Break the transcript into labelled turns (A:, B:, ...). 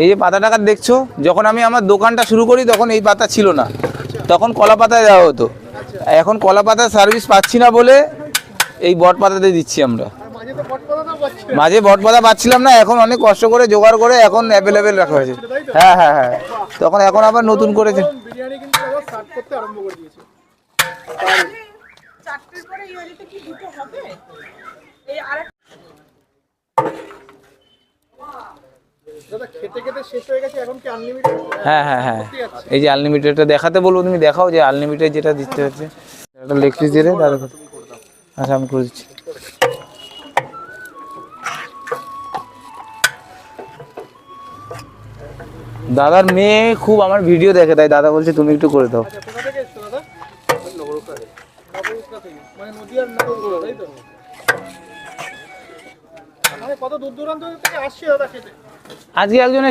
A: এই যে পাতা টাকা দেখছো, যখন আমি আমার দোকানটা শুরু করি তখন এই পাতা ছিল না, তখন কলা পাতায় দেওয়া হতো। এখন কলা পাতার সার্ভিস পাচ্ছি না বলে এই বট পাতাতে দিচ্ছি আমরা। মাঝে বট পাতা পাচ্ছিলাম না, এখন অনেক কষ্ট করে জোগাড় করে এখন অ্যাভেলেবেল রাখা হয়েছে। হ্যাঁ হ্যাঁ হ্যাঁ, তখন এখন আবার নতুন করেছে।
B: বিরিয়ানি কিন্তু স্টার্ট করতে আরম্ভ করে দিয়েছে। চারটের পরে ইউনিটে কি দুটো হবে? এই আরেক দাদা খেতে খেতে শেষ হয়ে গেছে, এখন কি আনলিমিটেড?
A: হ্যাঁ হ্যাঁ হ্যাঁ, এই যে আনলিমিটেডটা দেখাতে বলবো, তুমি দেখাও যে আনলিমিটেড যেটা দিতে হচ্ছে। একটা লেগ পিস দিয়ে দাদা। আচ্ছা আমি করে দিচ্ছি। দাদার মেয়ে খুব আমার ভিডিও দেখে, তাই দাদা বলছে তুমি একটু করে দাও।
B: আচ্ছা, কোথা থেকে এসছো দাদা? নগরুকা থেকে। নগরুকা থেকে, মানে নদিয়ার নগরুকা, তাই তো? মানে কত দূর দূরান্ত থেকে আসছে দাদা খেতে?
A: আজকে একজন